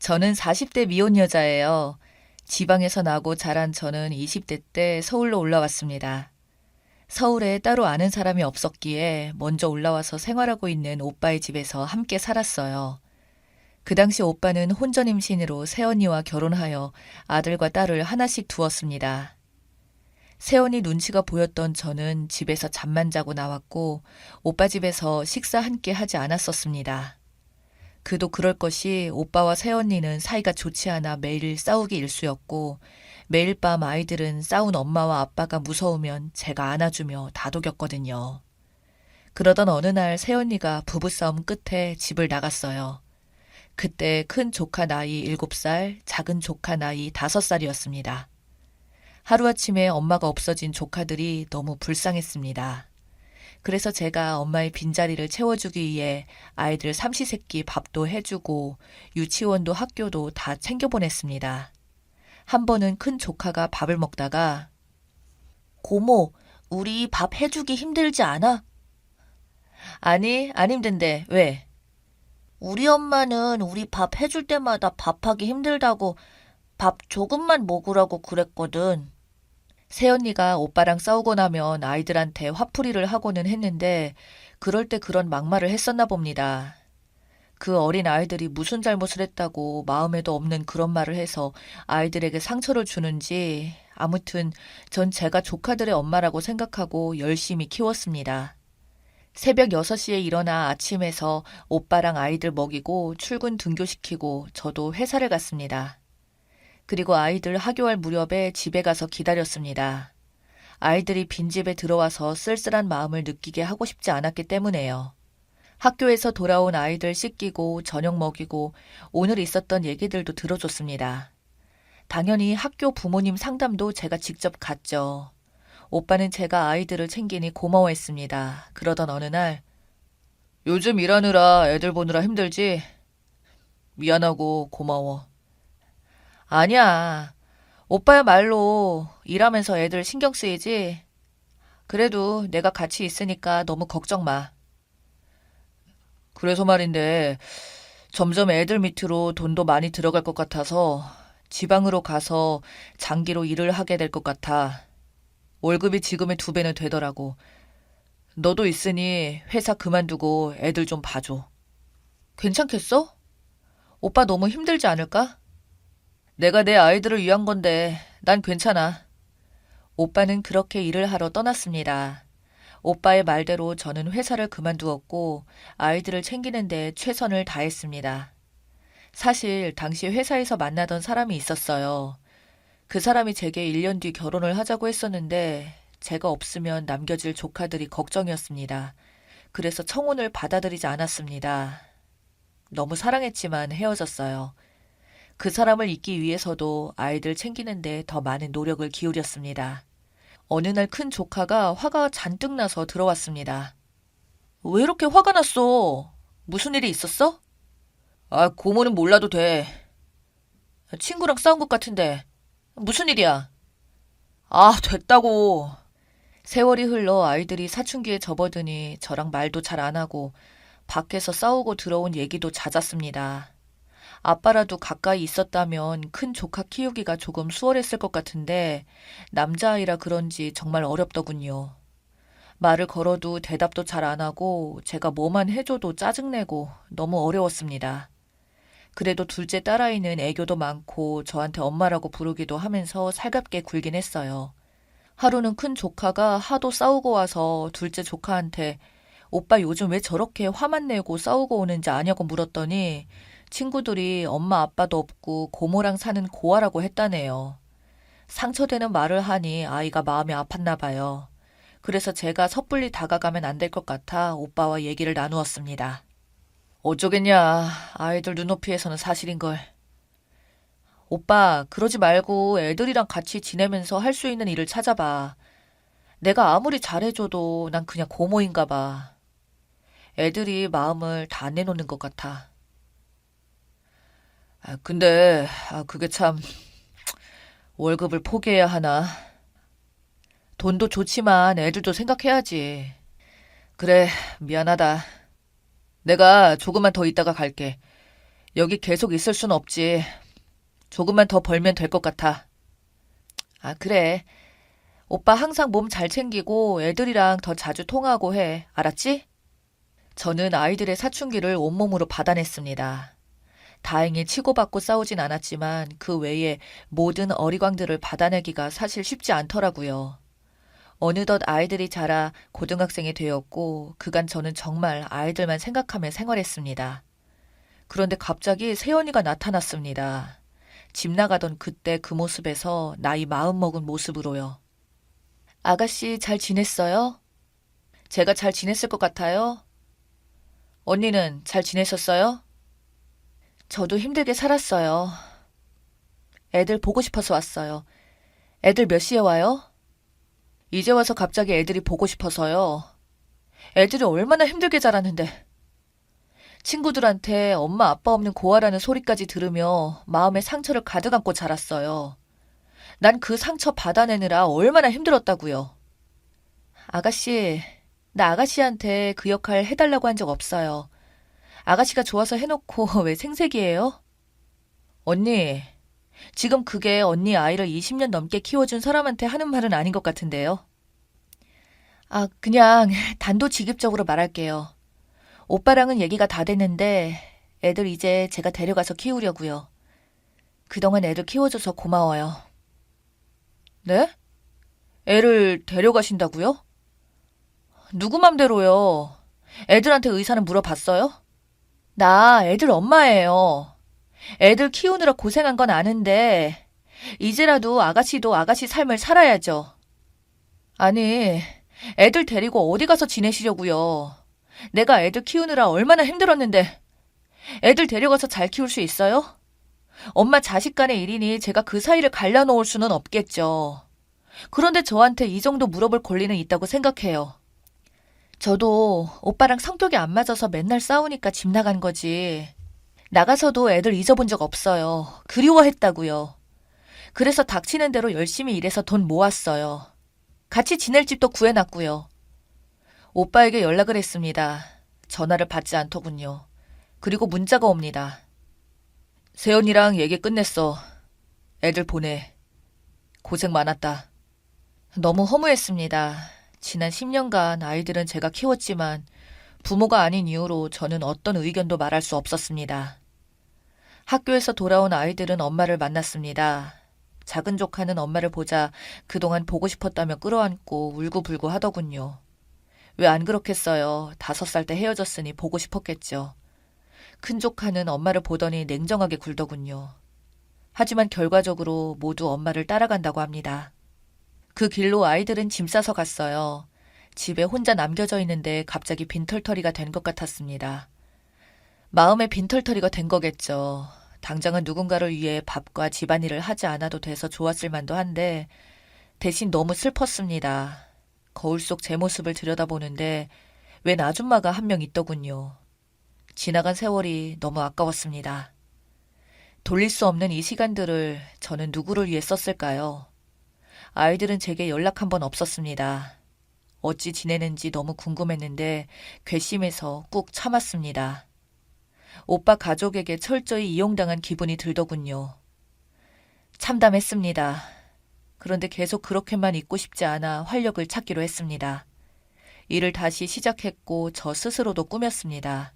저는 40대 미혼 여자예요. 지방에서 나고 자란 저는 20대 때 서울로 올라왔습니다. 서울에 따로 아는 사람이 없었기에 먼저 올라와서 생활하고 있는 오빠의 집에서 함께 살았어요. 그 당시 오빠는 혼전 임신으로 새언니와 결혼하여 아들과 딸을 하나씩 두었습니다. 새언니 눈치가 보였던 저는 집에서 잠만 자고 나왔고 오빠 집에서 식사 함께 하지 않았었습니다. 그도 그럴 것이 오빠와 새언니는 사이가 좋지 않아 매일 싸우기 일쑤였고 매일 밤 아이들은 싸운 엄마와 아빠가 무서우면 제가 안아주며 다독였거든요. 그러던 어느 날 새언니가 부부싸움 끝에 집을 나갔어요. 그때 큰 조카 나이 7살, 작은 조카 나이 5살이었습니다. 하루아침에 엄마가 없어진 조카들이 너무 불쌍했습니다. 그래서 제가 엄마의 빈자리를 채워주기 위해 아이들 삼시세끼 밥도 해주고 유치원도 학교도 다 챙겨보냈습니다. 한 번은 큰 조카가 밥을 먹다가 고모, 우리 밥 해주기 힘들지 않아? 아니, 안 힘든데 왜? 우리 엄마는 우리 밥 해줄 때마다 밥하기 힘들다고 밥 조금만 먹으라고 그랬거든. 새언니가 오빠랑 싸우고 나면 아이들한테 화풀이를 하고는 했는데 그럴 때 그런 막말을 했었나 봅니다. 그 어린 아이들이 무슨 잘못을 했다고 마음에도 없는 그런 말을 해서 아이들에게 상처를 주는지 아무튼 전 제가 조카들의 엄마라고 생각하고 열심히 키웠습니다. 새벽 6시에 일어나 아침에서 오빠랑 아이들 먹이고 출근 등교시키고 저도 회사를 갔습니다. 그리고 아이들 하교할 무렵에 집에 가서 기다렸습니다. 아이들이 빈집에 들어와서 쓸쓸한 마음을 느끼게 하고 싶지 않았기 때문에요. 학교에서 돌아온 아이들 씻기고 저녁 먹이고 오늘 있었던 얘기들도 들어줬습니다. 당연히 학교 부모님 상담도 제가 직접 갔죠. 오빠는 제가 아이들을 챙기니 고마워했습니다. 그러던 어느 날 요즘 일하느라 애들 보느라 힘들지? 미안하고 고마워. 아니야. 오빠야말로 일하면서 애들 신경 쓰이지? 그래도 내가 같이 있으니까 너무 걱정 마. 그래서 말인데 점점 애들 밑으로 돈도 많이 들어갈 것 같아서 지방으로 가서 장기로 일을 하게 될 것 같아. 월급이 지금의 2배는 되더라고. 너도 있으니 회사 그만두고 애들 좀 봐줘. 괜찮겠어? 오빠 너무 힘들지 않을까? 내가 내 아이들을 위한 건데 난 괜찮아. 오빠는 그렇게 일을 하러 떠났습니다. 오빠의 말대로 저는 회사를 그만두었고 아이들을 챙기는 데 최선을 다했습니다. 사실 당시 회사에서 만나던 사람이 있었어요. 그 사람이 제게 1년 뒤 결혼을 하자고 했었는데 제가 없으면 남겨질 조카들이 걱정이었습니다. 그래서 청혼을 받아들이지 않았습니다. 너무 사랑했지만 헤어졌어요. 그 사람을 잊기 위해서도 아이들 챙기는데 더 많은 노력을 기울였습니다. 어느 날 큰 조카가 화가 잔뜩 나서 들어왔습니다. 왜 이렇게 화가 났어? 무슨 일이 있었어? 아, 고모는 몰라도 돼. 친구랑 싸운 것 같은데. 무슨 일이야? 아, 됐다고. 세월이 흘러 아이들이 사춘기에 접어드니 저랑 말도 잘 안 하고 밖에서 싸우고 들어온 얘기도 잦았습니다. 아빠라도 가까이 있었다면 큰 조카 키우기가 조금 수월했을 것 같은데 남자아이라 그런지 정말 어렵더군요. 말을 걸어도 대답도 잘 안 하고 제가 뭐만 해줘도 짜증내고 너무 어려웠습니다. 그래도 둘째 딸아이는 애교도 많고 저한테 엄마라고 부르기도 하면서 살갑게 굴긴 했어요. 하루는 큰 조카가 하도 싸우고 와서 둘째 조카한테 오빠 요즘 왜 저렇게 화만 내고 싸우고 오는지 아냐고 물었더니 친구들이 엄마 아빠도 없고 고모랑 사는 고아라고 했다네요. 상처되는 말을 하니 아이가 마음이 아팠나 봐요. 그래서 제가 섣불리 다가가면 안 될 것 같아 오빠와 얘기를 나누었습니다. 어쩌겠냐. 아이들 눈높이에서는 사실인걸. 오빠, 그러지 말고 애들이랑 같이 지내면서 할 수 있는 일을 찾아봐. 내가 아무리 잘해줘도 난 그냥 고모인가 봐. 애들이 마음을 다 안 내놓는 것 같아. 근데 그게 참 월급을 포기해야 하나? 돈도 좋지만 애들도 생각해야지. 그래, 미안하다. 내가 조금만 더 있다가 갈게. 여기 계속 있을 순 없지. 조금만 더 벌면 될 것 같아. 아, 그래. 오빠 항상 몸 잘 챙기고 애들이랑 더 자주 통화하고 해. 알았지? 저는 아이들의 사춘기를 온몸으로 받아냈습니다. 다행히 치고받고 싸우진 않았지만 그 외에 모든 어리광들을 받아내기가 사실 쉽지 않더라고요. 어느덧 아이들이 자라 고등학생이 되었고 그간 저는 정말 아이들만 생각하며 생활했습니다. 그런데 갑자기 새언니가 나타났습니다. 집 나가던 그때 그 모습에서 나이 40 먹은 모습으로요. 아가씨 잘 지냈어요? 제가 잘 지냈을 것 같아요. 언니는 잘 지내셨어요? 저도 힘들게 살았어요. 애들 보고 싶어서 왔어요. 애들 몇 시에 와요? 이제 와서 갑자기 애들이 보고 싶어서요. 애들이 얼마나 힘들게 자랐는데. 친구들한테 엄마 아빠 없는 고아라는 소리까지 들으며 마음에 상처를 가득 안고 자랐어요. 난 그 상처 받아내느라 얼마나 힘들었다고요. 아가씨, 나 아가씨한테 그 역할 해달라고 한 적 없어요. 아가씨가 좋아서 해놓고 왜 생색이에요? 언니, 지금 그게 언니 아이를 20년 넘게 키워준 사람한테 하는 말은 아닌 것 같은데요. 아, 그냥 단도직입적으로 말할게요. 오빠랑은 얘기가 다 됐는데 애들 이제 제가 데려가서 키우려고요. 그동안 애들 키워줘서 고마워요. 네? 애를 데려가신다고요? 누구 맘대로요? 애들한테 의사는 물어봤어요? 나 애들 엄마예요. 애들 키우느라 고생한 건 아는데 이제라도 아가씨도 아가씨 삶을 살아야죠. 아니, 애들 데리고 어디 가서 지내시려고요? 내가 애들 키우느라 얼마나 힘들었는데 애들 데려가서 잘 키울 수 있어요? 엄마 자식 간의 일이니 제가 그 사이를 갈라놓을 수는 없겠죠. 그런데 저한테 이 정도 물어볼 권리는 있다고 생각해요. 저도 오빠랑 성격이 안 맞아서 맨날 싸우니까 집 나간 거지. 나가서도 애들 잊어본 적 없어요. 그리워했다고요. 그래서 닥치는 대로 열심히 일해서 돈 모았어요. 같이 지낼 집도 구해놨고요. 오빠에게 연락을 했습니다. 전화를 받지 않더군요. 그리고 문자가 옵니다. 세연이랑 얘기 끝냈어. 애들 보내. 고생 많았다. 너무 허무했습니다. 지난 10년간 아이들은 제가 키웠지만 부모가 아닌 이유로 저는 어떤 의견도 말할 수 없었습니다. 학교에서 돌아온 아이들은 엄마를 만났습니다. 작은 조카는 엄마를 보자 그동안 보고 싶었다며 끌어안고 울고불고 하더군요. 왜 안 그렇겠어요. 5살 때 헤어졌으니 보고 싶었겠죠. 큰 조카는 엄마를 보더니 냉정하게 굴더군요. 하지만 결과적으로 모두 엄마를 따라간다고 합니다. 그 길로 아이들은 짐 싸서 갔어요. 집에 혼자 남겨져 있는데 갑자기 빈털터리가 된 것 같았습니다. 마음에 빈털터리가 된 거겠죠. 당장은 누군가를 위해 밥과 집안일을 하지 않아도 돼서 좋았을 만도 한데 대신 너무 슬펐습니다. 거울 속 제 모습을 들여다보는데 웬 아줌마가 한 명 있더군요. 지나간 세월이 너무 아까웠습니다. 돌릴 수 없는 이 시간들을 저는 누구를 위해 썼을까요? 아이들은 제게 연락 한 번 없었습니다. 어찌 지내는지 너무 궁금했는데 괘씸해서 꾹 참았습니다. 오빠 가족에게 철저히 이용당한 기분이 들더군요. 참담했습니다. 그런데 계속 그렇게만 있고 싶지 않아 활력을 찾기로 했습니다. 일을 다시 시작했고 저 스스로도 꾸몄습니다.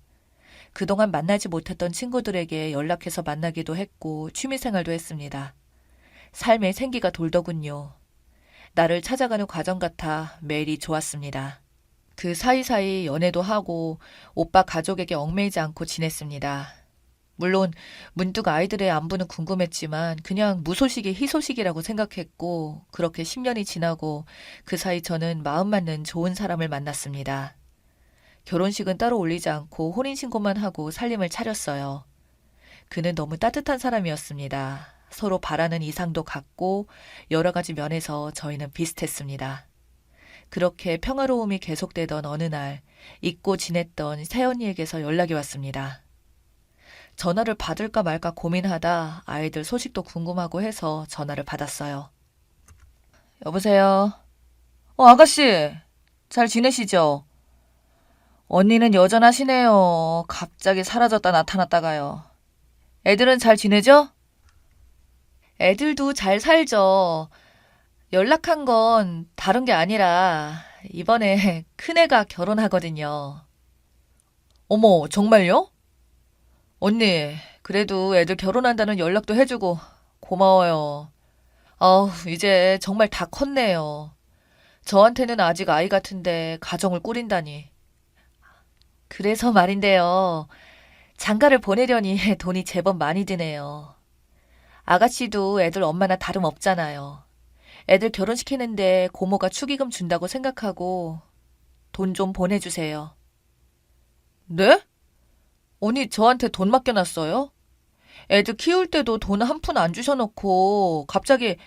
그동안 만나지 못했던 친구들에게 연락해서 만나기도 했고 취미생활도 했습니다. 삶에 생기가 돌더군요. 나를 찾아가는 과정 같아 매일이 좋았습니다. 그 사이사이 연애도 하고 오빠 가족에게 얽매이지 않고 지냈습니다. 물론 문득 아이들의 안부는 궁금했지만 그냥 무소식이 희소식이라고 생각했고 그렇게 10년이 지나고 그 사이 저는 마음 맞는 좋은 사람을 만났습니다. 결혼식은 따로 올리지 않고 혼인신고만 하고 살림을 차렸어요. 그는 너무 따뜻한 사람이었습니다. 서로 바라는 이상도 같고 여러 가지 면에서 저희는 비슷했습니다. 그렇게 평화로움이 계속되던 어느 날 잊고 지냈던 새언니에게서 연락이 왔습니다. 전화를 받을까 말까 고민하다 아이들 소식도 궁금하고 해서 전화를 받았어요. 여보세요? 아가씨. 잘 지내시죠? 언니는 여전하시네요. 갑자기 사라졌다 나타났다가요. 애들은 잘 지내죠? 애들도 잘 살죠. 연락한 건 다른 게 아니라 이번에 큰애가 결혼하거든요. 어머, 정말요? 언니, 그래도 애들 결혼한다는 연락도 해주고 고마워요. 아우, 이제 정말 다 컸네요. 저한테는 아직 아이 같은데 가정을 꾸린다니. 그래서 말인데요. 장가를 보내려니 돈이 제법 많이 드네요. 아가씨도 애들 엄마나 다름없잖아요. 애들 결혼시키는데 고모가 축의금 준다고 생각하고 돈 좀 보내주세요. 네? 언니 저한테 돈 맡겨놨어요? 애들 키울 때도 돈 한 푼 안 주셔놓고 갑자기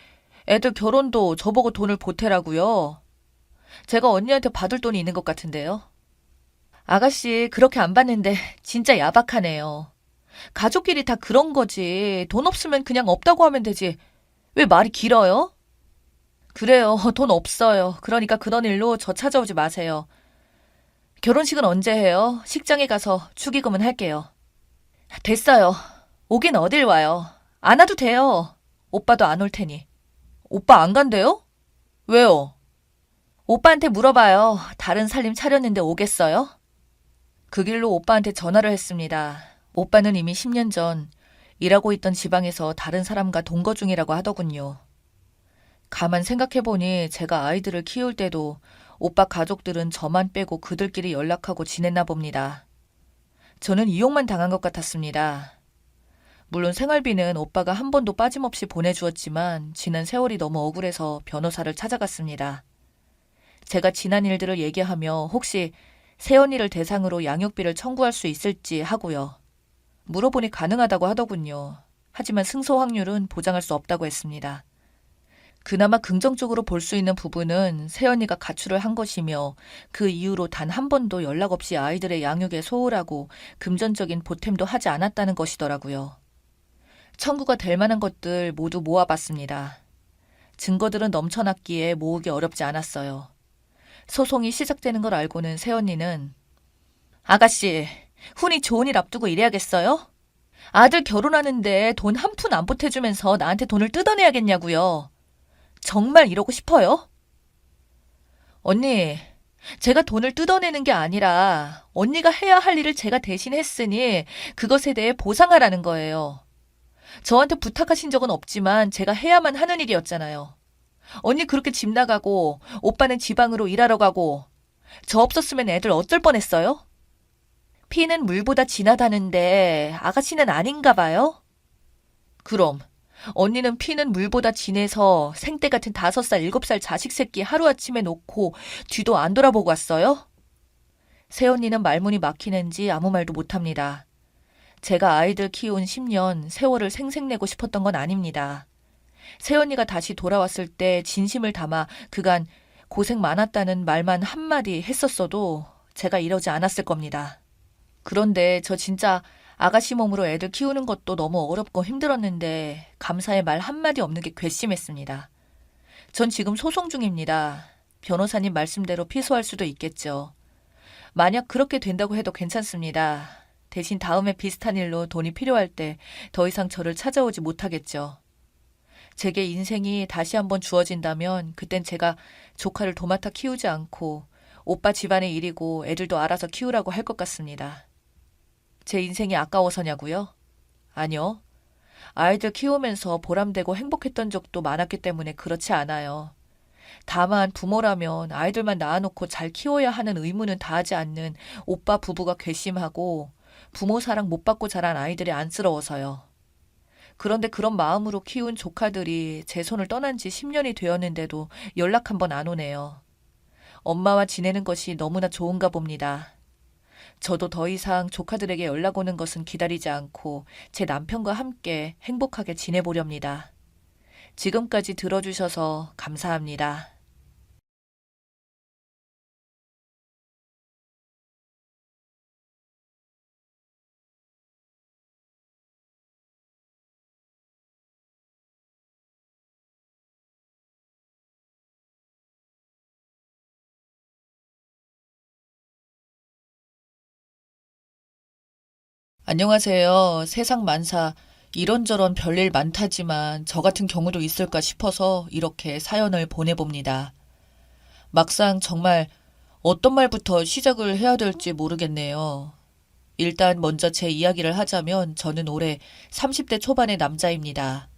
애들 결혼도 저보고 돈을 보태라고요? 제가 언니한테 받을 돈이 있는 것 같은데요. 아가씨 그렇게 안 받는데 진짜 야박하네요. 가족끼리 다 그런 거지. 돈 없으면 그냥 없다고 하면 되지. 왜 말이 길어요? 그래요. 돈 없어요. 그러니까 그런 일로 저 찾아오지 마세요. 결혼식은 언제 해요? 식장에 가서 축의금은 할게요. 됐어요. 오긴 어딜 와요. 안 와도 돼요. 오빠도 안 올 테니. 오빠 안 간대요? 왜요? 오빠한테 물어봐요. 다른 살림 차렸는데 오겠어요? 그 길로 오빠한테 전화를 했습니다. 오빠는 이미 10년 전 일하고 있던 지방에서 다른 사람과 동거 중이라고 하더군요. 가만 생각해보니 제가 아이들을 키울 때도 오빠 가족들은 저만 빼고 그들끼리 연락하고 지냈나 봅니다. 저는 이용만 당한 것 같았습니다. 물론 생활비는 오빠가 한 번도 빠짐없이 보내주었지만 지난 세월이 너무 억울해서 변호사를 찾아갔습니다. 제가 지난 일들을 얘기하며 혹시 새언니를 대상으로 양육비를 청구할 수 있을지 하고요. 물어보니 가능하다고 하더군요. 하지만 승소 확률은 보장할 수 없다고 했습니다. 그나마 긍정적으로 볼 수 있는 부분은 새언니가 가출을 한 것이며 그 이후로 단 한 번도 연락 없이 아이들의 양육에 소홀하고 금전적인 보탬도 하지 않았다는 것이더라고요. 청구가 될 만한 것들 모두 모아봤습니다. 증거들은 넘쳐났기에 모으기 어렵지 않았어요. 소송이 시작되는 걸 알고는 새언니는 아가씨, 훈이 좋은 일 앞두고 이래야겠어요? 아들 결혼하는데 돈 한 푼 안 보태주면서 나한테 돈을 뜯어내야겠냐고요. 정말 이러고 싶어요? 언니, 제가 돈을 뜯어내는 게 아니라 언니가 해야 할 일을 제가 대신 했으니 그것에 대해 보상하라는 거예요. 저한테 부탁하신 적은 없지만 제가 해야만 하는 일이었잖아요. 언니 그렇게 집 나가고 오빠는 지방으로 일하러 가고 저 없었으면 애들 어쩔 뻔했어요? 피는 물보다 진하다는데 아가씨는 아닌가 봐요? 그럼 언니는 피는 물보다 진해서 생때 같은 5살, 7살 자식 새끼 하루아침에 놓고 뒤도 안 돌아보고 왔어요? 새언니는 말문이 막히는지 아무 말도 못합니다. 제가 아이들 키운 10년 세월을 생색내고 싶었던 건 아닙니다. 새언니가 다시 돌아왔을 때 진심을 담아 그간 고생 많았다는 말만 한마디 했었어도 제가 이러지 않았을 겁니다. 그런데 저 진짜 아가씨 몸으로 애들 키우는 것도 너무 어렵고 힘들었는데 감사의 말 한마디 없는 게 괘씸했습니다. 전 지금 소송 중입니다. 변호사님 말씀대로 피소할 수도 있겠죠. 만약 그렇게 된다고 해도 괜찮습니다. 대신 다음에 비슷한 일로 돈이 필요할 때 더 이상 저를 찾아오지 못하겠죠. 제게 인생이 다시 한번 주어진다면 그땐 제가 조카를 도맡아 키우지 않고 오빠 집안의 일이고 애들도 알아서 키우라고 할 것 같습니다. 제 인생이 아까워서냐고요? 아니요. 아이들 키우면서 보람되고 행복했던 적도 많았기 때문에 그렇지 않아요. 다만 부모라면 아이들만 낳아놓고 잘 키워야 하는 의무는 다하지 않는 오빠 부부가 괘씸하고 부모 사랑 못 받고 자란 아이들이 안쓰러워서요. 그런데 그런 마음으로 키운 조카들이 제 손을 떠난 지 10년이 되었는데도 연락 한 번 안 오네요. 엄마와 지내는 것이 너무나 좋은가 봅니다. 저도 더 이상 조카들에게 연락 오는 것은 기다리지 않고 제 남편과 함께 행복하게 지내보렵니다. 지금까지 들어주셔서 감사합니다. 안녕하세요. 세상 만사 이런저런 별일 많다지만 저 같은 경우도 있을까 싶어서 이렇게 사연을 보내봅니다. 막상 정말 어떤 말부터 시작을 해야 될지 모르겠네요. 일단 먼저 제 이야기를 하자면 저는 올해 30대 초반의 남자입니다.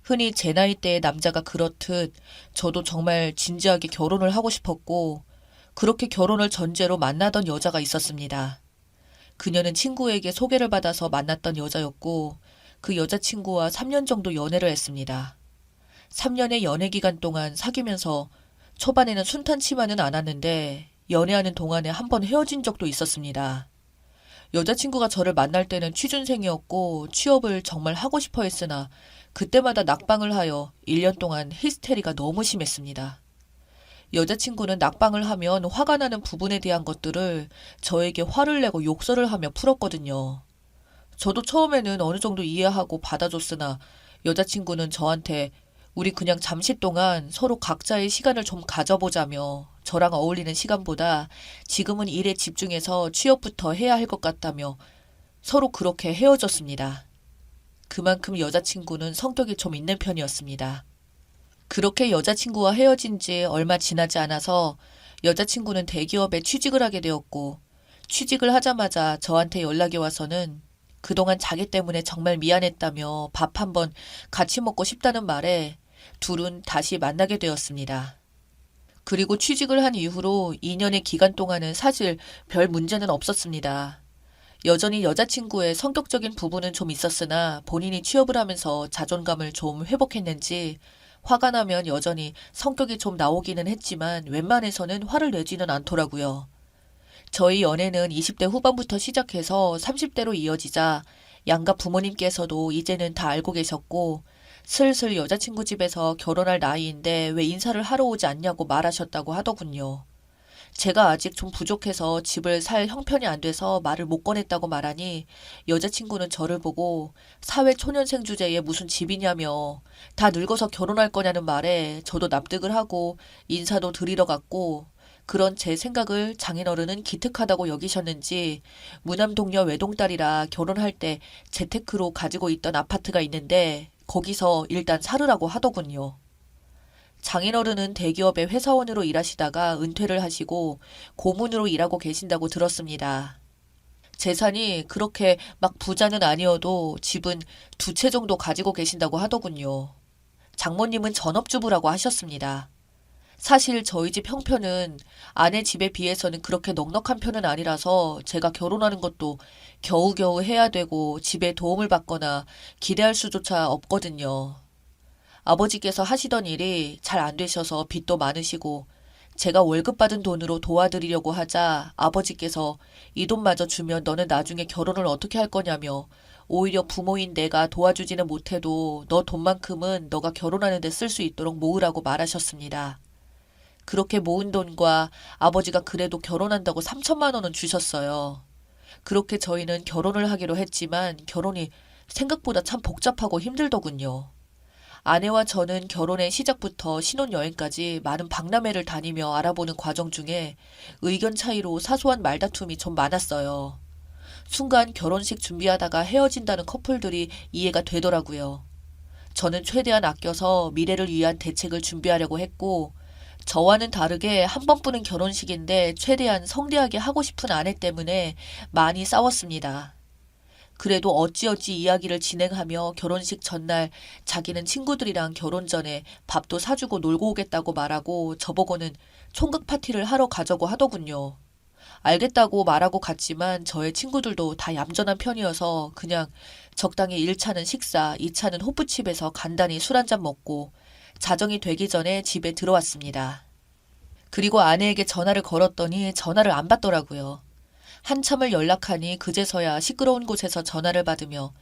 흔히 제 나이대의 남자가 그렇듯 저도 정말 진지하게 결혼을 하고 싶었고 그렇게 결혼을 전제로 만나던 여자가 있었습니다. 그녀는 친구에게 소개를 받아서 만났던 여자였고 그 여자친구와 3년 정도 연애를 했습니다. 3년의 연애 기간 동안 사귀면서 초반에는 순탄치만은 않았는데 연애하는 동안에 한 번 헤어진 적도 있었습니다. 여자친구가 저를 만날 때는 취준생이었고 취업을 정말 하고 싶어 했으나 그때마다 낙방을 하여 1년 동안 히스테리가 너무 심했습니다. 여자친구는 낙방을 하면 화가 나는 부분에 대한 것들을 저에게 화를 내고 욕설을 하며 풀었거든요. 저도 처음에는 어느 정도 이해하고 받아줬으나 여자친구는 저한테 우리 그냥 잠시 동안 서로 각자의 시간을 좀 가져보자며 저랑 어울리는 시간보다 지금은 일에 집중해서 취업부터 해야 할 것 같다며 서로 그렇게 헤어졌습니다. 그만큼 여자친구는 성격이 좀 있는 편이었습니다. 그렇게 여자친구와 헤어진 지 얼마 지나지 않아서 여자친구는 대기업에 취직을 하게 되었고 취직을 하자마자 저한테 연락이 와서는 그동안 자기 때문에 정말 미안했다며 밥 한번 같이 먹고 싶다는 말에 둘은 다시 만나게 되었습니다. 그리고 취직을 한 이후로 2년의 기간 동안은 사실 별 문제는 없었습니다. 여전히 여자친구의 성격적인 부분은 좀 있었으나 본인이 취업을 하면서 자존감을 좀 회복했는지 화가 나면 여전히 성격이 좀 나오기는 했지만 웬만해서는 화를 내지는 않더라고요. 저희 연애는 20대 후반부터 시작해서 30대로 이어지자 양가 부모님께서도 이제는 다 알고 계셨고 슬슬 여자친구 집에서 결혼할 나이인데 왜 인사를 하러 오지 않냐고 말하셨다고 하더군요. 제가 아직 좀 부족해서 집을 살 형편이 안 돼서 말을 못 꺼냈다고 말하니 여자친구는 저를 보고 사회초년생 주제에 무슨 집이냐며 다 늙어서 결혼할 거냐는 말에 저도 납득을 하고 인사도 드리러 갔고 그런 제 생각을 장인어른은 기특하다고 여기셨는지 무남동녀 외동딸이라 결혼할 때 재테크로 가지고 있던 아파트가 있는데 거기서 일단 살으라고 하더군요. 장인어른은 대기업의 회사원으로 일하시다가 은퇴를 하시고 고문으로 일하고 계신다고 들었습니다. 재산이 그렇게 막 부자는 아니어도 집은 2채 정도 가지고 계신다고 하더군요. 장모님은 전업주부라고 하셨습니다. 사실 저희 집 형편은 아내 집에 비해서는 그렇게 넉넉한 편은 아니라서 제가 결혼하는 것도 겨우겨우 해야 되고 집에 도움을 받거나 기대할 수조차 없거든요. 아버지께서 하시던 일이 잘 안 되셔서 빚도 많으시고 제가 월급 받은 돈으로 도와드리려고 하자 아버지께서 이 돈마저 주면 너는 나중에 결혼을 어떻게 할 거냐며 오히려 부모인 내가 도와주지는 못해도 너 돈만큼은 너가 결혼하는 데 쓸 수 있도록 모으라고 말하셨습니다. 그렇게 모은 돈과 아버지가 그래도 결혼한다고 3천만 원은 주셨어요. 그렇게 저희는 결혼을 하기로 했지만 결혼이 생각보다 참 복잡하고 힘들더군요. 아내와 저는 결혼의 시작부터 신혼여행까지 많은 박람회를 다니며 알아보는 과정 중에 의견 차이로 사소한 말다툼이 좀 많았어요. 순간 결혼식 준비하다가 헤어진다는 커플들이 이해가 되더라고요. 저는 최대한 아껴서 미래를 위한 대책을 준비하려고 했고 저와는 다르게 한 번뿐인 결혼식인데 최대한 성대하게 하고 싶은 아내 때문에 많이 싸웠습니다. 그래도 어찌어찌 이야기를 진행하며 결혼식 전날 자기는 친구들이랑 결혼 전에 밥도 사주고 놀고 오겠다고 말하고 저보고는 총각 파티를 하러 가자고 하더군요. 알겠다고 말하고 갔지만 저의 친구들도 다 얌전한 편이어서 그냥 적당히 1차는 식사, 2차는 호프집에서 간단히 술 한잔 먹고 자정이 되기 전에 집에 들어왔습니다. 그리고 아내에게 전화를 걸었더니 전화를 안 받더라고요. 한참을 연락하니 그제서야 시끄러운 곳에서 전화를 받으며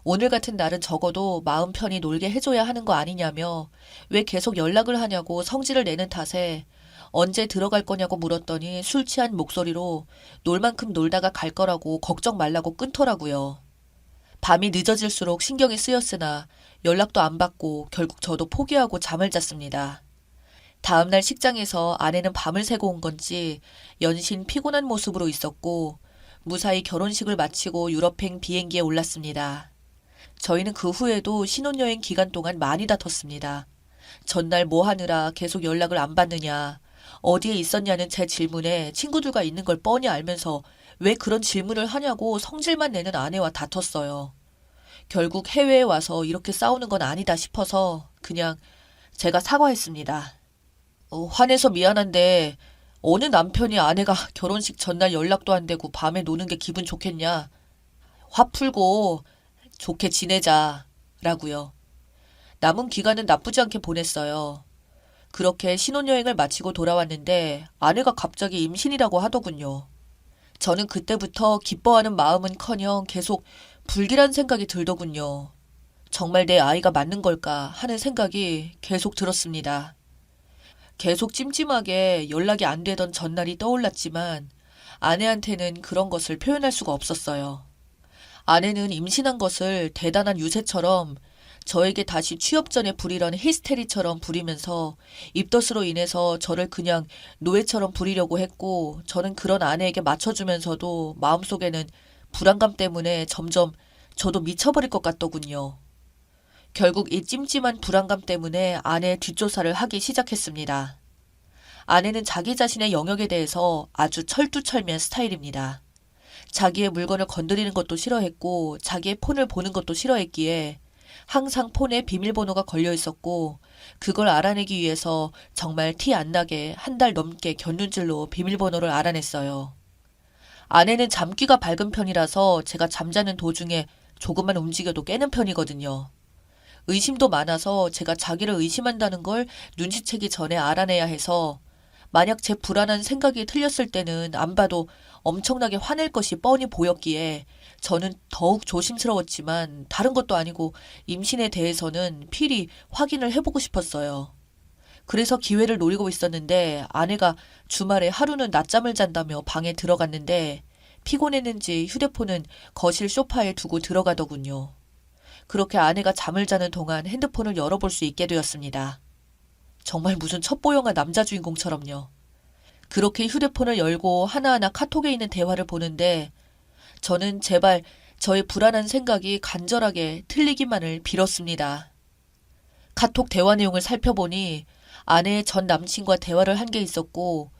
오늘 같은 날은 적어도 마음 편히 놀게 해줘야 하는 거 아니냐며 왜 계속 연락을 하냐고 성질을 내는 탓에 언제 들어갈 거냐고 물었더니 술 취한 목소리로 놀 만큼 놀다가 갈 거라고 걱정 말라고 끊더라고요. 밤이 늦어질수록 신경이 쓰였으나 연락도 안 받고 결국 저도 포기하고 잠을 잤습니다. 다음날 식장에서 아내는 밤을 새고 온 건지 연신 피곤한 모습으로 있었고 무사히 결혼식을 마치고 유럽행 비행기에 올랐습니다. 저희는 그 후에도 신혼여행 기간 동안 많이 다퉜습니다. 전날 뭐 하느라 계속 연락을 안 받느냐, 어디에 있었냐는 제 질문에 친구들과 있는 걸 뻔히 알면서 왜 그런 질문을 하냐고 성질만 내는 아내와 다퉜어요. 결국 해외에 와서 이렇게 싸우는 건 아니다 싶어서 그냥 제가 사과했습니다. 화내서 미안한데 어느 남편이 아내가 결혼식 전날 연락도 안 되고 밤에 노는 게 기분 좋겠냐. 화 풀고 좋게 지내자 라고요. 남은 기간은 나쁘지 않게 보냈어요. 그렇게 신혼여행을 마치고 돌아왔는데 아내가 갑자기 임신이라고 하더군요. 저는 그때부터 기뻐하는 마음은커녕 계속 불길한 생각이 들더군요. 정말 내 아이가 맞는 걸까 하는 생각이 계속 들었습니다. 계속 찜찜하게 연락이 안 되던 전날이 떠올랐지만 아내한테는 그런 것을 표현할 수가 없었어요. 아내는 임신한 것을 대단한 유세처럼 저에게 다시 취업 전에 부리던 히스테리처럼 부리면서 입덧으로 인해서 저를 그냥 노예처럼 부리려고 했고 저는 그런 아내에게 맞춰주면서도 마음속에는 불안감 때문에 점점 저도 미쳐버릴 것 같더군요. 결국 이 찜찜한 불안감 때문에 아내의 뒷조사를 하기 시작했습니다. 아내는 자기 자신의 영역에 대해서 아주 철두철미한 스타일입니다. 자기의 물건을 건드리는 것도 싫어했고 자기의 폰을 보는 것도 싫어했기에 항상 폰에 비밀번호가 걸려 있었고 그걸 알아내기 위해서 정말 티 안 나게 한 달 넘게 곁눈질로 비밀번호를 알아냈어요. 아내는 잠귀가 밝은 편이라서 제가 잠자는 도중에 조금만 움직여도 깨는 편이거든요. 의심도 많아서 제가 자기를 의심한다는 걸 눈치채기 전에 알아내야 해서 만약 제 불안한 생각이 틀렸을 때는 안 봐도 엄청나게 화낼 것이 뻔히 보였기에 저는 더욱 조심스러웠지만 다른 것도 아니고 임신에 대해서는 필히 확인을 해보고 싶었어요. 그래서 기회를 노리고 있었는데 아내가 주말에 하루는 낮잠을 잔다며 방에 들어갔는데 피곤했는지 휴대폰은 거실 소파에 두고 들어가더군요. 그렇게 아내가 잠을 자는 동안 핸드폰을 열어볼 수 있게 되었습니다. 정말 무슨 첩보영화 남자 주인공처럼요. 그렇게 휴대폰을 열고 하나하나 카톡에 있는 대화를 보는데 저는 제발 저의 불안한 생각이 간절하게 틀리기만을 빌었습니다. 카톡 대화 내용을 살펴보니 아내의 전 남친과 대화를 한 게 있었고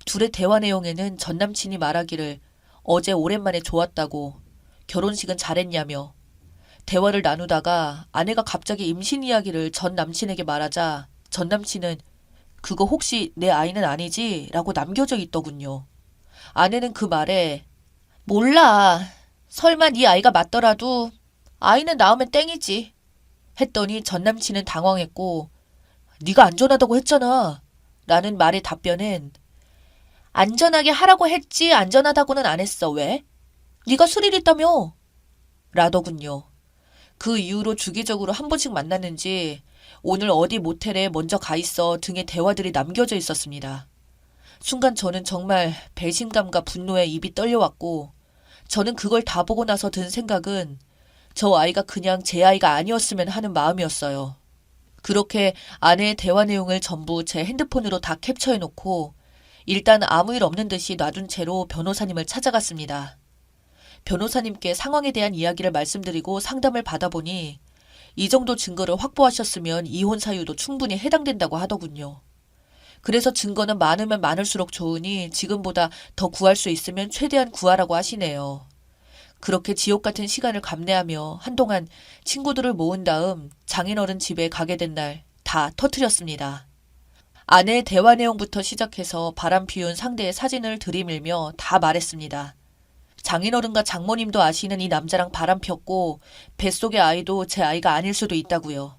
둘의 대화 내용에는 전 남친이 말하기를 어제 오랜만에 좋았다고 결혼식은 잘했냐며 대화를 나누다가 아내가 갑자기 임신 이야기를 전 남친에게 말하자 전 남친은 그거 혹시 내 아이는 아니지? 라고 남겨져 있더군요. 아내는 그 말에 몰라. 설마 네 아이가 맞더라도 아이는 낳으면 땡이지. 했더니 전 남친은 당황했고 네가 안전하다고 했잖아. 라는 말의 답변은 안전하게 하라고 했지 안전하다고는 안 했어. 왜? 네가 스릴 있다며. 라더군요. 그 이후로 주기적으로 한 번씩 만났는지 오늘 어디 모텔에 먼저 가 있어 등의 대화들이 남겨져 있었습니다. 순간 저는 정말 배신감과 분노에 입이 떨려왔고 저는 그걸 다 보고 나서 든 생각은 저 아이가 그냥 제 아이가 아니었으면 하는 마음이었어요. 그렇게 아내의 대화 내용을 전부 제 핸드폰으로 다 캡처해놓고 일단 아무 일 없는 듯이 놔둔 채로 변호사님을 찾아갔습니다. 변호사님께 상황에 대한 이야기를 말씀드리고 상담을 받아보니 이 정도 증거를 확보하셨으면 이혼 사유도 충분히 해당된다고 하더군요. 그래서 증거는 많으면 많을수록 좋으니 지금보다 더 구할 수 있으면 최대한 구하라고 하시네요. 그렇게 지옥 같은 시간을 감내하며 한동안 친구들을 모은 다음 장인어른 집에 가게 된 날 다 터뜨렸습니다. 아내의 대화 내용부터 시작해서 바람 피운 상대의 사진을 들이밀며 다 말했습니다. 장인어른과 장모님도 아시는 이 남자랑 바람 폈고 뱃속의 아이도 제 아이가 아닐 수도 있다고요.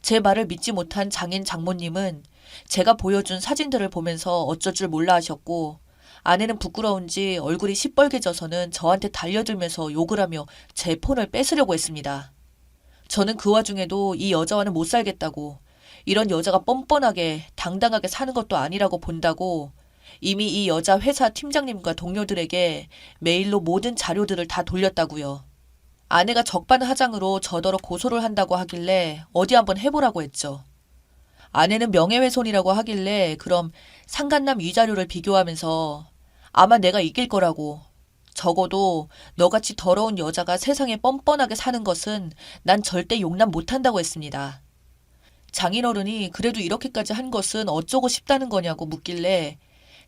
제 말을 믿지 못한 장인 장모님은 제가 보여준 사진들을 보면서 어쩔 줄 몰라 하셨고 아내는 부끄러운지 얼굴이 시뻘개져서는 저한테 달려들면서 욕을 하며 제 폰을 뺏으려고 했습니다. 저는 그 와중에도 이 여자와는 못 살겠다고 이런 여자가 뻔뻔하게 당당하게 사는 것도 아니라고 본다고 이미 이 여자 회사 팀장님과 동료들에게 메일로 모든 자료들을 다 돌렸다고요. 아내가 적반하장으로 저더러 고소를 한다고 하길래 어디 한번 해보라고 했죠. 아내는 명예훼손이라고 하길래 그럼 상간남 위자료를 비교하면서 아마 내가 이길 거라고 적어도 너같이 더러운 여자가 세상에 뻔뻔하게 사는 것은 난 절대 용납 못한다고 했습니다. 장인어른이 그래도 이렇게까지 한 것은 어쩌고 싶다는 거냐고 묻길래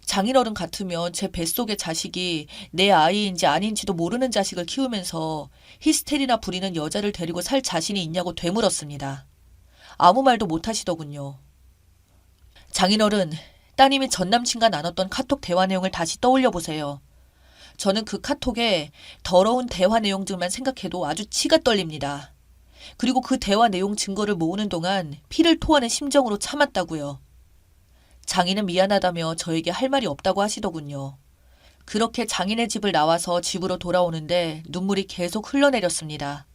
장인어른 같으면 제 뱃속의 자식이 내 아이인지 아닌지도 모르는 자식을 키우면서 히스테리나 부리는 여자를 데리고 살 자신이 있냐고 되물었습니다. 아무 말도 못 하시더군요. 장인어른, 따님이 전남친과 나눴던 카톡 대화 내용을 다시 떠올려 보세요. 저는 그 카톡에 더러운 대화 내용들만 생각해도 아주 치가 떨립니다. 그리고 그 대화 내용 증거를 모으는 동안 피를 토하는 심정으로 참았다고요. 장인은 미안하다며 저에게 할 말이 없다고 하시더군요. 그렇게 장인의 집을 나와서 집으로 돌아오는데 눈물이 계속 흘러내렸습니다.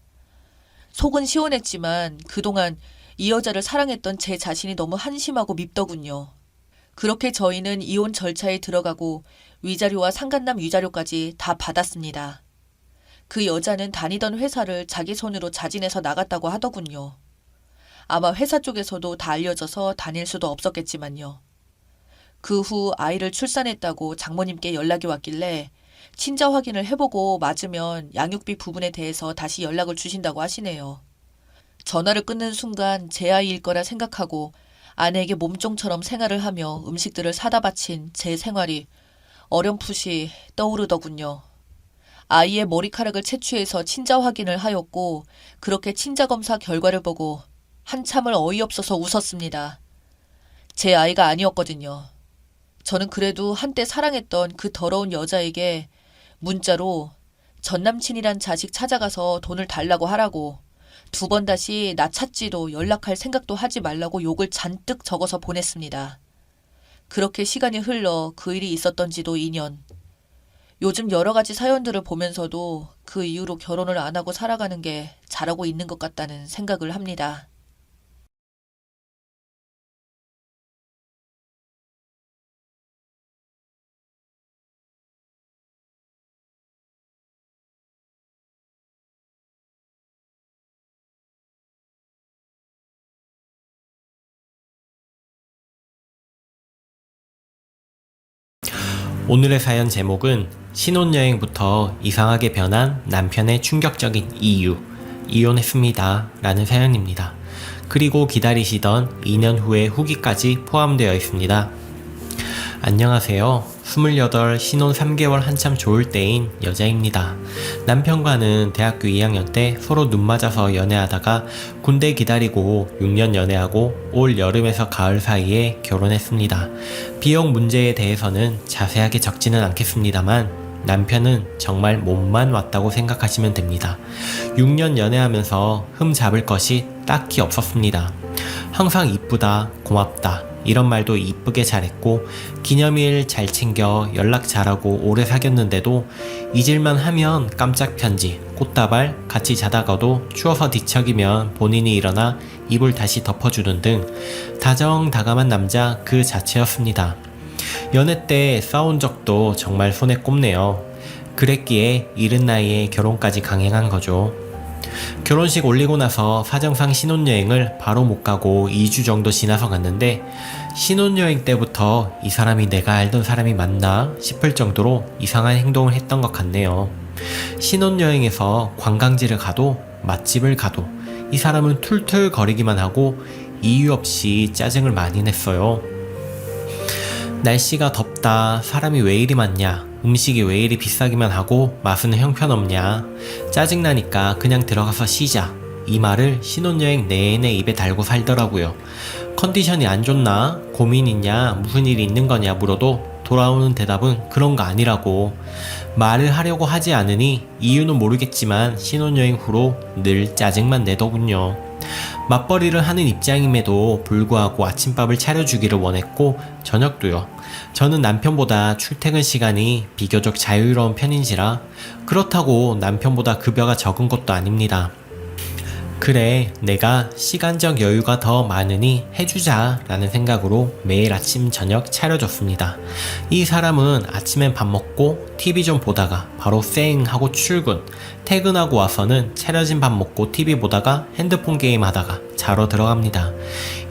속은 시원했지만 그동안 이 여자를 사랑했던 제 자신이 너무 한심하고 밉더군요. 그렇게 저희는 이혼 절차에 들어가고 위자료와 상간남 위자료까지 다 받았습니다. 그 여자는 다니던 회사를 자기 손으로 자진해서 나갔다고 하더군요. 아마 회사 쪽에서도 다 알려져서 다닐 수도 없었겠지만요. 그 후 아이를 출산했다고 장모님께 연락이 왔길래 친자 확인을 해보고 맞으면 양육비 부분에 대해서 다시 연락을 주신다고 하시네요. 전화를 끊는 순간 제 아이일 거라 생각하고 아내에게 몸종처럼 생활을 하며 음식들을 사다 바친 제 생활이 어렴풋이 떠오르더군요. 아이의 머리카락을 채취해서 친자 확인을 하였고 그렇게 친자 검사 결과를 보고 한참을 어이없어서 웃었습니다. 제 아이가 아니었거든요. 저는 그래도 한때 사랑했던 그 더러운 여자에게 문자로 전남친이란 자식 찾아가서 돈을 달라고 하라고 2번 다시 나 찾지도 연락할 생각도 하지 말라고 욕을 잔뜩 적어서 보냈습니다. 그렇게 시간이 흘러 그 일이 있었던 지도 2년. 요즘 여러 가지 사연들을 보면서도 그 이후로 결혼을 안 하고 살아가는 게 잘하고 있는 것 같다는 생각을 합니다. 오늘의 사연 제목은 신혼여행부터 이상하게 변한 남편의 충격적인 이유, 이혼했습니다 라는 사연입니다. 그리고 기다리시던 2년 후의 후기까지 포함되어 있습니다. 안녕하세요. 28 신혼 3개월 한참 좋을 때인 여자입니다. 남편과는 대학교 2학년 때 서로 눈 맞아서 연애하다가 군대 기다리고 6년 연애하고 올 여름에서 가을 사이에 결혼했습니다. 비용 문제에 대해서는 자세하게 적지는 않겠습니다만 남편은 정말 몸만 왔다고 생각하시면 됩니다. 6년 연애하면서 흠 잡을 것이 딱히 없었습니다. 항상 이쁘다, 고맙다 이런 말도 이쁘게 잘했고 기념일 잘 챙겨 연락 잘하고 오래 사귀었는데도 잊을만 하면 깜짝 편지, 꽃다발, 같이 자다가도 추워서 뒤척이면 본인이 일어나 이불 다시 덮어주는 등 다정다감한 남자 그 자체였습니다. 연애 때 싸운 적도 정말 손에 꼽네요. 그랬기에 이른 나이에 결혼까지 강행한 거죠. 결혼식 올리고 나서 사정상 신혼여행을 바로 못 가고 2주 정도 지나서 갔는데 신혼여행 때부터 이 사람이 내가 알던 사람이 맞나 싶을 정도로 이상한 행동을 했던 것 같네요. 신혼여행에서 관광지를 가도 맛집을 가도 이 사람은 툴툴 거리기만 하고 이유 없이 짜증을 많이 냈어요. 날씨가 덥다, 사람이 왜 이리 많냐, 음식이 왜 이리 비싸기만 하고 맛은 형편없냐, 짜증나니까 그냥 들어가서 쉬자, 이 말을 신혼여행 내내 입에 달고 살더라고요. 컨디션이 안 좋나, 고민 있냐, 무슨 일이 있는 거냐 물어도 돌아오는 대답은 그런 거 아니라고. 말을 하려고 하지 않으니 이유는 모르겠지만 신혼여행 후로 늘 짜증만 내더군요. 맞벌이를 하는 입장임에도 불구하고 아침밥을 차려주기를 원했고 저녁도요. 저는 남편보다 출퇴근 시간이 비교적 자유로운 편인지라 그렇다고 남편보다 급여가 적은 것도 아닙니다. 그래, 내가 시간적 여유가 더 많으니 해주자 라는 생각으로 매일 아침 저녁 차려줬습니다. 이 사람은 아침엔 밥 먹고 TV 좀 보다가 바로 쌩 하고 출근, 퇴근하고 와서는 차려진 밥 먹고 TV 보다가 핸드폰 게임 하다가 자러 들어갑니다.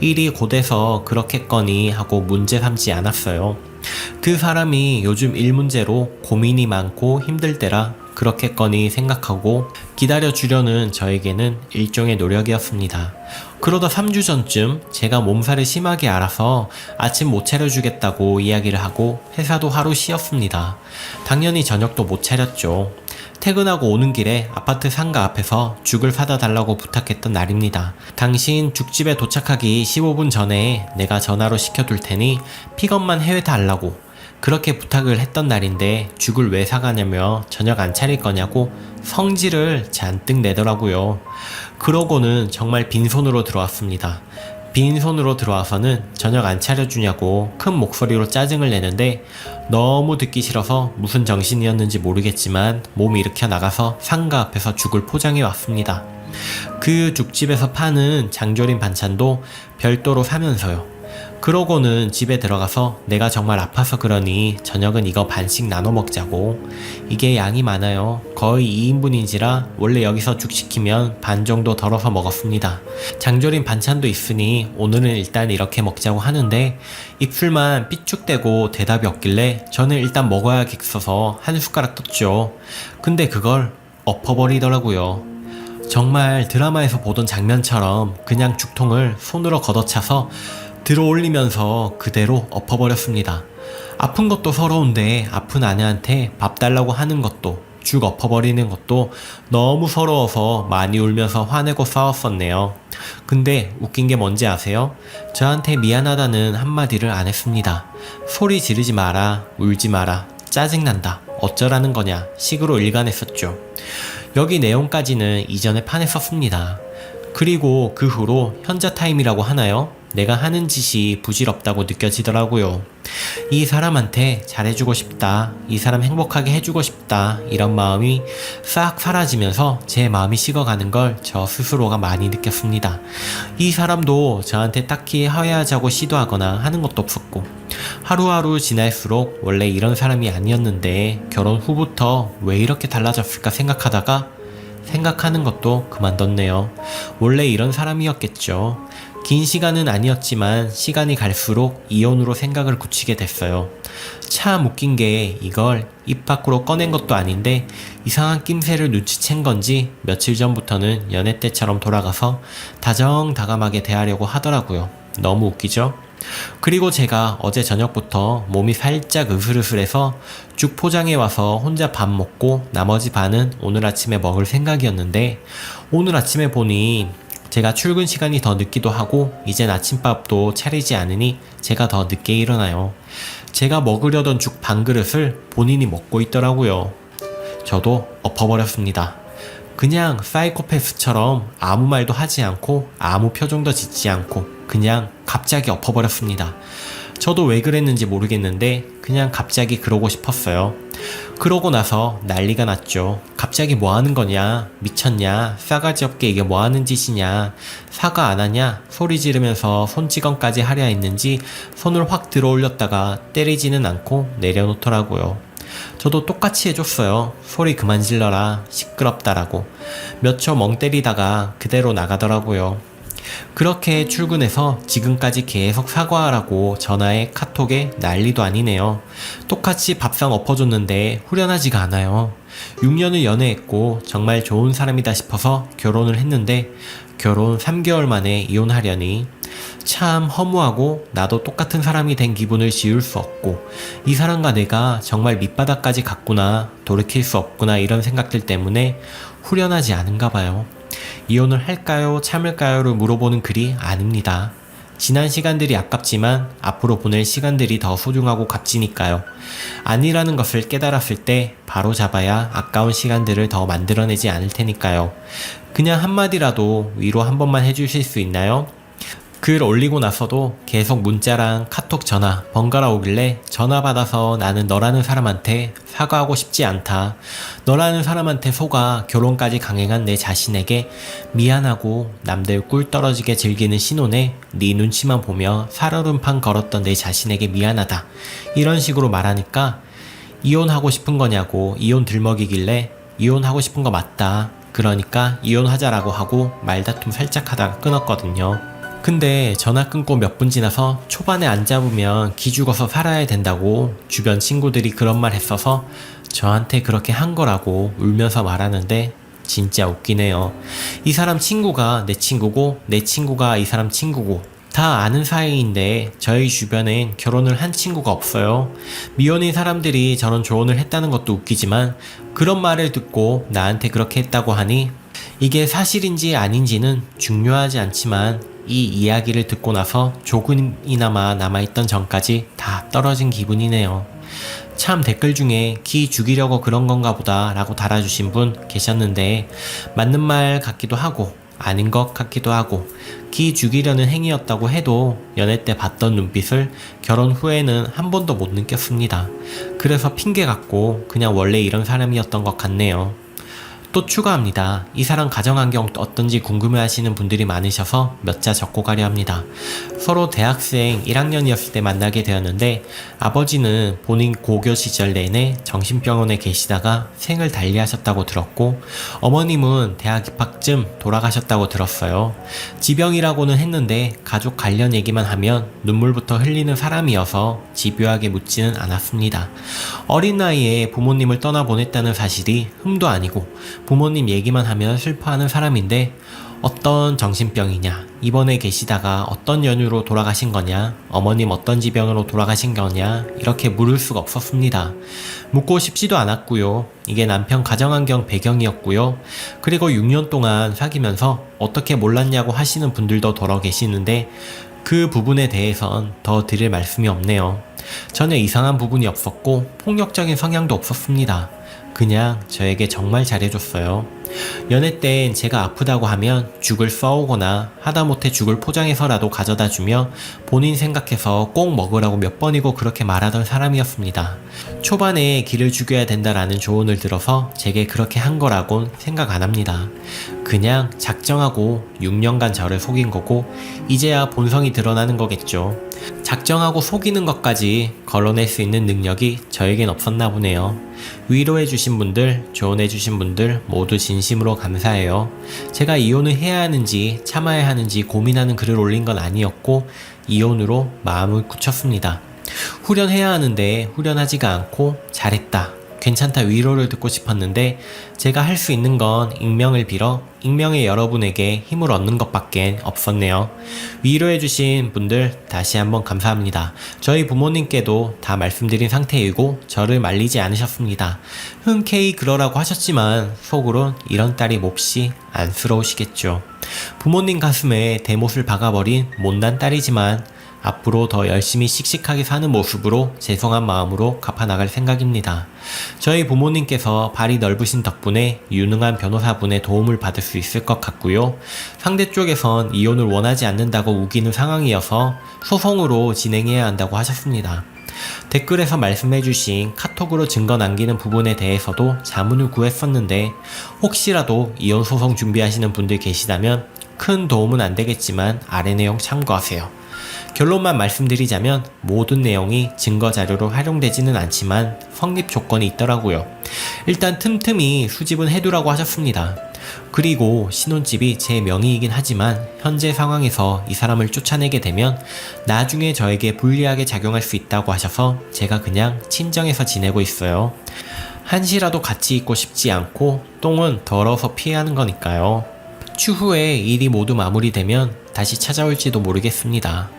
일이 곧해서 그렇겠거니 하고 문제 삼지 않았어요. 그 사람이 요즘 일 문제로 고민이 많고 힘들 때라 그렇겠거니 생각하고 기다려주려는 저에게는 일종의 노력이었습니다. 그러다 3주 전쯤 제가 몸살을 심하게 앓아서 아침 못 차려주겠다고 이야기를 하고 회사도 하루 쉬었습니다. 당연히 저녁도 못 차렸죠. 퇴근하고 오는 길에 아파트 상가 앞에서 죽을 사다 달라고 부탁했던 날입니다. 당신 죽집에 도착하기 15분 전에 내가 전화로 시켜둘 테니 픽업만 해달라고 그렇게 부탁을 했던 날인데 죽을 왜 사가냐며 저녁 안 차릴 거냐고 성질을 잔뜩 내더라고요. 그러고는 정말 빈손으로 들어왔습니다. 빈손으로 들어와서는 저녁 안 차려주냐고 큰 목소리로 짜증을 내는데 너무 듣기 싫어서 무슨 정신이었는지 모르겠지만 몸 일으켜 나가서 상가 앞에서 죽을 포장해 왔습니다. 그 죽집에서 파는 장조림 반찬도 별도로 사면서요. 그러고는 집에 들어가서 내가 정말 아파서 그러니 저녁은 이거 반씩 나눠 먹자고. 이게 양이 많아요. 거의 2인분인지라 원래 여기서 죽 시키면 반 정도 덜어서 먹었습니다. 장조림 반찬도 있으니 오늘은 일단 이렇게 먹자고 하는데 입술만 삐죽대고 대답이 없길래 저는 일단 먹어야겠어서 한 숟가락 떴죠. 근데 그걸 엎어버리더라고요. 정말 드라마에서 보던 장면처럼 그냥 죽통을 손으로 걷어차서 들어올리면서 그대로 엎어버렸습니다. 아픈 것도 서러운데 아픈 아내한테 밥 달라고 하는 것도 죽 엎어버리는 것도 너무 서러워서 많이 울면서 화내고 싸웠었네요. 근데 웃긴 게 뭔지 아세요? 저한테 미안하다는 한마디를 안 했습니다. 소리 지르지 마라, 울지 마라, 짜증난다, 어쩌라는 거냐 식으로 일관했었죠. 여기 내용까지는 이전에 판에 썼습니다. 그리고 그 후로 현자 타임이라고 하나요? 내가 하는 짓이 부질없다고 느껴지더라고요. 이 사람한테 잘해주고 싶다, 이 사람 행복하게 해주고 싶다, 이런 마음이 싹 사라지면서 제 마음이 식어가는 걸 저 스스로가 많이 느꼈습니다. 이 사람도 저한테 딱히 화해하자고 시도하거나 하는 것도 없었고 하루하루 지날수록 원래 이런 사람이 아니었는데 결혼 후부터 왜 이렇게 달라졌을까 생각하는 것도 그만뒀네요. 원래 이런 사람이었겠죠. 긴 시간은 아니었지만 시간이 갈수록 이혼으로 생각을 굳히게 됐어요. 참 웃긴 게 이걸 입 밖으로 꺼낸 것도 아닌데 이상한 낌새를 눈치챈 건지 며칠 전부터는 연애 때처럼 돌아가서 다정다감하게 대하려고 하더라고요. 너무 웃기죠? 그리고 제가 어제 저녁부터 몸이 살짝 으슬으슬해서 죽 포장해 와서 혼자 밥 먹고 나머지 반은 오늘 아침에 먹을 생각이었는데 오늘 아침에 보니 제가 출근 시간이 더 늦기도 하고 이젠 아침밥도 차리지 않으니 제가 더 늦게 일어나요. 제가 먹으려던 죽 반 그릇을 본인이 먹고 있더라고요. 저도 엎어버렸습니다. 그냥 사이코패스처럼 아무 말도 하지 않고 아무 표정도 짓지 않고 그냥 갑자기 엎어버렸습니다. 저도 왜 그랬는지 모르겠는데 그냥 갑자기 그러고 싶었어요. 그러고 나서 난리가 났죠. 갑자기 뭐 하는 거냐? 미쳤냐? 싸가지 없게 이게 뭐 하는 짓이냐? 사과 안 하냐? 소리 지르면서 손찌검까지 하려 했는지 손을 확 들어 올렸다가 때리지는 않고 내려놓더라고요. 저도 똑같이 해줬어요. 소리 그만 질러라, 시끄럽다라고. 몇 초 멍 때리다가 그대로 나가더라고요. 그렇게 출근해서 지금까지 계속 사과하라고 전화에 카톡에 난리도 아니네요. 똑같이 밥상 엎어줬는데 후련하지가 않아요. 6년을 연애했고 정말 좋은 사람이다 싶어서 결혼을 했는데 결혼 3개월 만에 이혼하려니 참 허무하고 나도 똑같은 사람이 된 기분을 지울 수 없고 이 사람과 내가 정말 밑바닥까지 갔구나, 돌이킬 수 없구나 이런 생각들 때문에 후련하지 않은가 봐요. 이혼을 할까요? 참을까요?를 물어보는 글이 아닙니다. 지난 시간들이 아깝지만 앞으로 보낼 시간들이 더 소중하고 값지니까요. 아니라는 것을 깨달았을 때 바로 잡아야 아까운 시간들을 더 만들어내지 않을 테니까요. 그냥 한마디라도 위로 한 번만 해주실 수 있나요? 글 올리고 나서도 계속 문자랑 카톡 전화 번갈아 오길래 전화 받아서 나는 너라는 사람한테 사과하고 싶지 않다. 너라는 사람한테 속아 결혼까지 강행한 내 자신에게 미안하고 남들 꿀 떨어지게 즐기는 신혼에 네 눈치만 보며 살얼음판 걸었던 내 자신에게 미안하다. 이런 식으로 말하니까 이혼하고 싶은 거냐고 이혼 들먹이길래 이혼하고 싶은 거 맞다. 그러니까 이혼하자라고 하고 말다툼 살짝 하다가 끊었거든요. 근데 전화 끊고 몇 분 지나서 초반에 안 잡으면 기죽어서 살아야 된다고 주변 친구들이 그런 말 했어서 저한테 그렇게 한 거라고 울면서 말하는데 진짜 웃기네요. 이 사람 친구가 내 친구고 내 친구가 이 사람 친구고 다 아는 사이인데 저희 주변엔 결혼을 한 친구가 없어요. 미혼인 사람들이 저런 조언을 했다는 것도 웃기지만 그런 말을 듣고 나한테 그렇게 했다고 하니 이게 사실인지 아닌지는 중요하지 않지만 이 이야기를 듣고 나서 조금이나마 남아있던 정까지 다 떨어진 기분이네요. 참 댓글 중에 기 죽이려고 그런 건가 보다 라고 달아주신 분 계셨는데 맞는 말 같기도 하고 아닌 것 같기도 하고 기 죽이려는 행위였다고 해도 연애 때 봤던 눈빛을 결혼 후에는 한 번도 못 느꼈습니다. 그래서 핑계 같고 그냥 원래 이런 사람이었던 것 같네요. 또 추가합니다. 이 사람 가정환경 어떤지 궁금해하시는 분들이 많으셔서 몇 자 적고 가려 합니다. 서로 대학생 1학년이었을 때 만나게 되었는데 아버지는 본인 고교 시절 내내 정신병원에 계시다가 생을 달리하셨다고 들었고 어머님은 대학 입학쯤 돌아가셨다고 들었어요. 지병이라고는 했는데 가족 관련 얘기만 하면 눈물부터 흘리는 사람이어서 집요하게 묻지는 않았습니다. 어린 나이에 부모님을 떠나보냈다는 사실이 흠도 아니고 부모님 얘기만 하면 슬퍼하는 사람인데 어떤 정신병이냐, 입원해 계시다가 어떤 연유로 돌아가신 거냐, 어머님 어떤 지병으로 돌아가신 거냐 이렇게 물을 수가 없었습니다. 묻고 싶지도 않았고요. 이게 남편 가정환경 배경이었고요. 그리고 6년 동안 사귀면서 어떻게 몰랐냐고 하시는 분들도 더러 계시는데 그 부분에 대해선 더 드릴 말씀이 없네요. 전혀 이상한 부분이 없었고 폭력적인 성향도 없었습니다. 그냥 저에게 정말 잘해줬어요. 연애 땐 제가 아프다고 하면 죽을 써오거나 하다못해 죽을 포장해서라도 가져다 주며 본인 생각해서 꼭 먹으라고 몇 번이고 그렇게 말하던 사람이었습니다. 초반에 기를 죽여야 된다라는 조언을 들어서 제게 그렇게 한 거라곤 생각 안 합니다. 그냥 작정하고 6년간 저를 속인 거고 이제야 본성이 드러나는 거겠죠. 작정하고 속이는 것까지 걸러낼 수 있는 능력이 저에겐 없었나 보네요. 위로해주신 분들, 조언해주신 분들 모두 진심으로 감사해요. 제가 이혼을 해야 하는지 참아야 하는지 고민하는 글을 올린 건 아니었고 이혼으로 마음을 굳혔습니다. 후련해야 하는데 후련하지가 않고 잘했다, 괜찮다 위로를 듣고 싶었는데 제가 할 수 있는 건 익명을 빌어 익명의 여러분에게 힘을 얻는 것밖에 없었네요. 위로해주신 분들 다시 한번 감사합니다. 저희 부모님께도 다 말씀드린 상태이고 저를 말리지 않으셨습니다. 흔쾌히 그러라고 하셨지만 속으론 이런 딸이 몹시 안쓰러우시겠죠. 부모님 가슴에 대못을 박아버린 못난 딸이지만 앞으로 더 열심히 씩씩하게 사는 모습으로 죄송한 마음으로 갚아나갈 생각입니다. 저희 부모님께서 발이 넓으신 덕분에 유능한 변호사분의 도움을 받을 수 있을 것 같고요. 상대 쪽에선 이혼을 원하지 않는다고 우기는 상황이어서 소송으로 진행해야 한다고 하셨습니다. 댓글에서 말씀해주신 카톡으로 증거 남기는 부분에 대해서도 자문을 구했었는데 혹시라도 이혼 소송 준비하시는 분들 계시다면 큰 도움은 안 되겠지만 아래 내용 참고하세요. 결론만 말씀드리자면 모든 내용이 증거 자료로 활용되지는 않지만 성립 조건이 있더라고요. 일단 틈틈이 수집은 해두라고 하셨습니다. 그리고 신혼집이 제 명의이긴 하지만 현재 상황에서 이 사람을 쫓아내게 되면 나중에 저에게 불리하게 작용할 수 있다고 하셔서 제가 그냥 친정에서 지내고 있어요. 한시라도 같이 있고 싶지 않고 똥은 더러워서 피하는 거니까요. 추후에 일이 모두 마무리되면 다시 찾아올지도 모르겠습니다.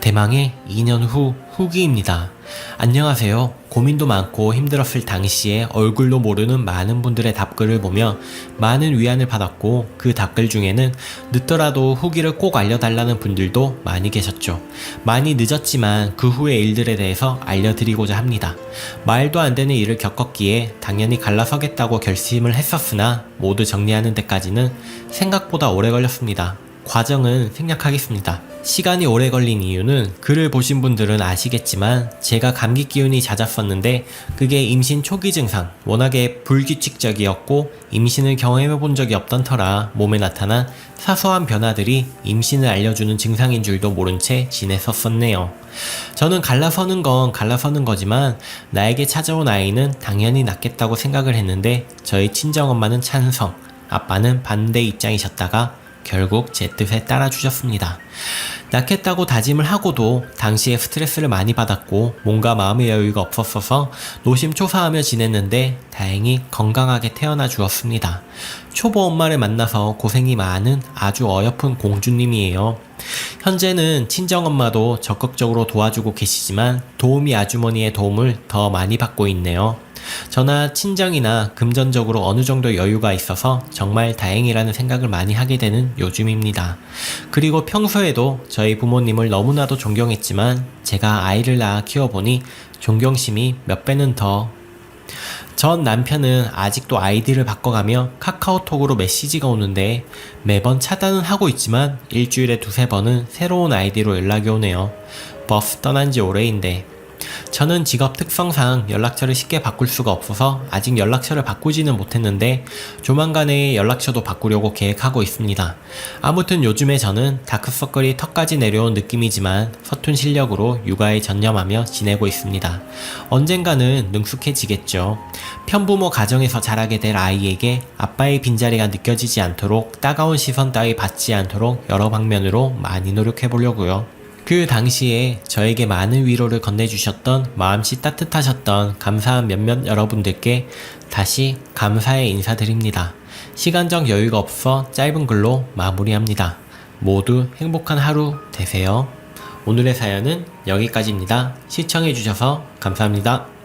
대망의 2년 후 후기입니다. 안녕하세요. 고민도 많고 힘들었을 당시에 얼굴도 모르는 많은 분들의 답글을 보며 많은 위안을 받았고 그 답글 중에는 늦더라도 후기를 꼭 알려달라는 분들도 많이 계셨죠. 많이 늦었지만 그 후의 일들에 대해서 알려드리고자 합니다. 말도 안 되는 일을 겪었기에 당연히 갈라서겠다고 결심을 했었으나 모두 정리하는 데까지는 생각보다 오래 걸렸습니다. 과정은 생략하겠습니다. 시간이 오래 걸린 이유는 글을 보신 분들은 아시겠지만 제가 감기 기운이 잦았었는데 그게 임신 초기 증상, 워낙에 불규칙적이었고 임신을 경험해 본 적이 없던 터라 몸에 나타난 사소한 변화들이 임신을 알려주는 증상인 줄도 모른 채 지냈었었네요. 저는 갈라서는 건 갈라서는 거지만 나에게 찾아온 아이는 당연히 낫겠다고 생각을 했는데 저희 친정엄마는 찬성, 아빠는 반대 입장이셨다가 결국 제 뜻에 따라주셨습니다. 낳겠다고 다짐을 하고도 당시에 스트레스를 많이 받았고 뭔가 마음의 여유가 없었어서 노심초사하며 지냈는데 다행히 건강하게 태어나 주었습니다. 초보 엄마를 만나서 고생이 많은 아주 어여쁜 공주님이에요. 현재는 친정엄마도 적극적으로 도와주고 계시지만 도우미 아주머니의 도움을 더 많이 받고 있네요. 저나 친정이나 금전적으로 어느 정도 여유가 있어서 정말 다행이라는 생각을 많이 하게 되는 요즘입니다. 그리고 평소에도 저희 부모님을 너무나도 존경했지만 제가 아이를 낳아 키워보니 존경심이 몇 배는 더. 전 남편은 아직도 아이디를 바꿔가며 카카오톡으로 메시지가 오는데 매번 차단은 하고 있지만 일주일에 2-3번은 새로운 아이디로 연락이 오네요. 버스 떠난 지 오래인데. 저는 직업 특성상 연락처를 쉽게 바꿀 수가 없어서 아직 연락처를 바꾸지는 못했는데 조만간에 연락처도 바꾸려고 계획하고 있습니다. 아무튼 요즘에 저는 다크서클이 턱까지 내려온 느낌이지만 서툰 실력으로 육아에 전념하며 지내고 있습니다. 언젠가는 능숙해지겠죠. 편부모 가정에서 자라게 될 아이에게 아빠의 빈자리가 느껴지지 않도록 따가운 시선 따위 받지 않도록 여러 방면으로 많이 노력해 보려고요. 그 당시에 저에게 많은 위로를 건네주셨던 마음씨 따뜻하셨던 감사한 몇몇 여러분들께 다시 감사의 인사드립니다. 시간적 여유가 없어 짧은 글로 마무리합니다. 모두 행복한 하루 되세요. 오늘의 사연은 여기까지입니다. 시청해주셔서 감사합니다.